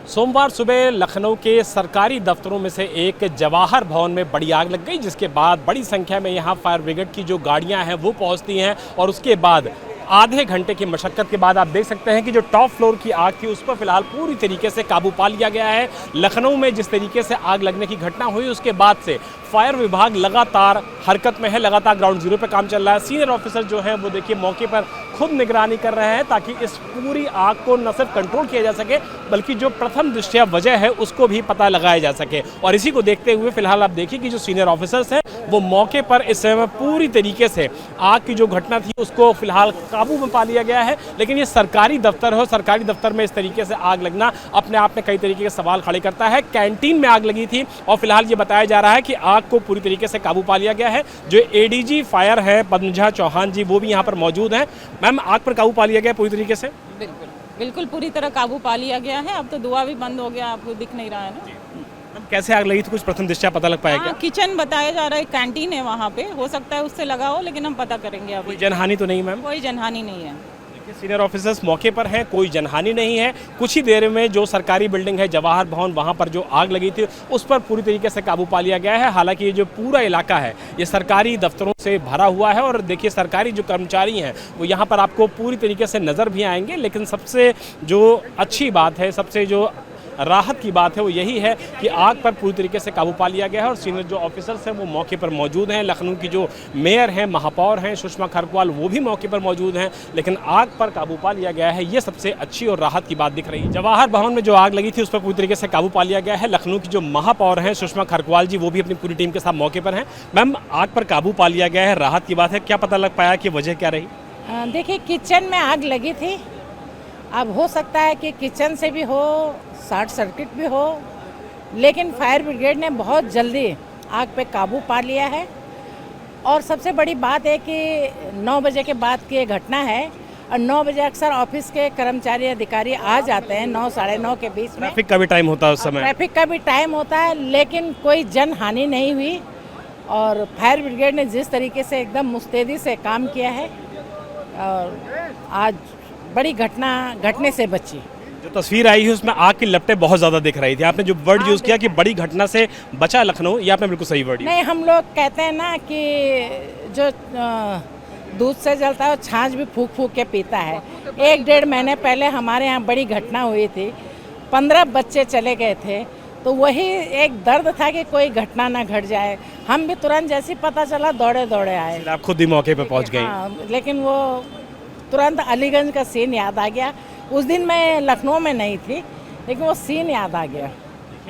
सोमवार सुबह लखनऊ के सरकारी दफ्तरों में से एक जवाहर भवन में बड़ी आग लग गई, जिसके बाद बड़ी संख्या में यहाँ फायर ब्रिगेड की जो गाड़ियाँ हैं वो पहुँचती हैं और उसके बाद आधे घंटे की मशक्कत के बाद आप देख सकते हैं कि जो टॉप फ्लोर की आग थी उस पर फिलहाल पूरी तरीके से काबू पा लिया गया है। लखनऊ में जिस तरीके से आग लगने की घटना हुई उसके बाद से फायर विभाग लगातार हरकत में है, लगातार ग्राउंड जीरो पे काम चल रहा है। सीनियर ऑफिसर जो हैं वो देखिए मौके पर खुद निगरानी कर रहे हैं ताकि इस पूरी आग को न सिर्फ कंट्रोल किया जा सके बल्कि जो प्रथम दृष्टया वजह है उसको भी पता लगाया जा सके। और इसी को देखते हुए फिलहाल आप देखिए कि जो सीनियर ऑफिसर्स हैं वो मौके पर इस समय पूरी तरीके से आग की जो घटना थी उसको फिलहाल काबू में पा लिया गया है। लेकिन ये सरकारी दफ्तर है, सरकारी दफ्तर में इस तरीके से आग लगना अपने आप में कई तरीके के सवाल खड़े करता है। कैंटीन में आग लगी थी और फिलहाल ये बताया जा रहा है कि आग को पूरी तरीके से काबू पा लिया गया है। जो एडीजी फायर है पद्मजा चौहान जी वो भी यहाँ पर मौजूद हैं। मैम, आग पर काबू पा लिया गया पूरी तरीके से? बिल्कुल पूरी तरह काबू पा लिया गया है। अब तो धुआं भी बंद हो गया, आपको दिख नहीं रहा है ना। कैसे आग लगी थी, कुछ प्रथम दृष्टया पता लग पाया क्या? किचन बताया जा रहा है, कैंटीन है वहाँ पे, हो सकता है उससे लगा हो, लेकिन हम पता करेंगे। अभी कोई जनहानि तो नहीं मैम? कोई जनहानि नहीं है। सीनियर ऑफिसर्स मौके पर हैं, कोई जनहानि नहीं है। कुछ ही देर में जो सरकारी बिल्डिंग है जवाहर भवन, वहां पर जो आग लगी थी उस पर पूरी तरीके से काबू पा लिया गया है। हालांकि ये जो पूरा इलाका है ये सरकारी दफ्तरों से भरा हुआ है और देखिए सरकारी जो कर्मचारी हैं वो यहाँ पर आपको पूरी तरीके से नज़र भी आएंगे। लेकिन सबसे जो अच्छी बात है, सबसे जो राहत की बात है वो यही है कि आग पर पूरी तरीके से काबू पा लिया गया है और सीनियर जो ऑफिसर्स हैं वो मौके पर मौजूद हैं। लखनऊ की जो मेयर हैं, महापौर हैं सुषमा खरकवाल, वो भी मौके पर मौजूद हैं। लेकिन आग पर काबू पा लिया गया है, ये सबसे अच्छी और राहत की बात दिख रही है। जवाहर भवन में जो आग लगी थी उस पर पूरी तरीके से काबू पा लिया गया है। लखनऊ की जो महापौर हैं सुषमा खरकवाल जी वो भी अपनी पूरी टीम के साथ मौके पर हैं। मैम, आग पर काबू पा लिया गया है, राहत की बात है, क्या पता लग पाया कि वजह क्या रही? देखिए, किचन में आग लगी थी। अब हो सकता है कि किचन से भी हो, शॉर्ट सर्किट भी हो, लेकिन फायर ब्रिगेड ने बहुत जल्दी आग पे काबू पा लिया है। और सबसे बड़ी बात है कि 9 बजे के बाद की ये घटना है और 9 बजे अक्सर ऑफिस के कर्मचारी अधिकारी आ जाते हैं, 9 साढ़े 9 के बीच में। ट्रैफिक का भी टाइम होता है उस समय? ट्रैफिक का भी टाइम होता है, लेकिन कोई जन हानि नहीं हुई। और फायर ब्रिगेड ने जिस तरीके से एकदम मुस्तैदी से काम किया है और आज बड़ी घटना घटने से बची। जो तस्वीर आई है उसमें आग की लपटें बहुत ज़्यादा दिख रही थी। आपने जो वर्ड यूज़ किया कि बड़ी घटना से बचा लखनऊ, ये आपने बिल्कुल सही वर्ड यूज़। नहीं, हम लोग कहते हैं ना कि जो दूध से जलता है वो छाछ भी फूंक फूंक के पीता है। 1-1.5 महीने पहले हमारे यहाँ बड़ी घटना हुई थी, 15 बच्चे चले गए थे। तो वही एक दर्द था कि कोई घटना ना घट जाए। हम भी तुरंत जैसे पता चला दौड़े दौड़े आए। आप खुद ही मौके पर पहुँच गई? हाँ, लेकिन वो तुरंत अलीगंज का सीन याद आ गया। उस दिन मैं लखनऊ में नहीं थी, लेकिन वो सीन याद आ गया।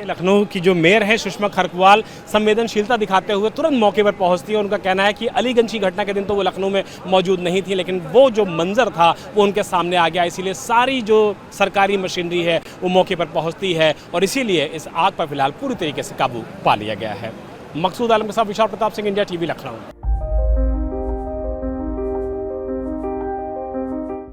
लखनऊ की जो मेयर है सुषमा खरकवाल संवेदनशीलता दिखाते हुए तुरंत मौके पर पहुंचती है। उनका कहना है कि अलीगंज की घटना के दिन तो वो लखनऊ में मौजूद नहीं थी, लेकिन वो जो मंजर था वो उनके सामने आ गया, इसीलिए सारी जो सरकारी मशीनरी है वो मौके पर पहुंचती है और इसीलिए इस आग पर फिलहाल पूरी तरीके से काबू पा लिया गया है। मकसूद आलम के साथ विशाल प्रताप सिंह, इंडिया टीवी, लखनऊ।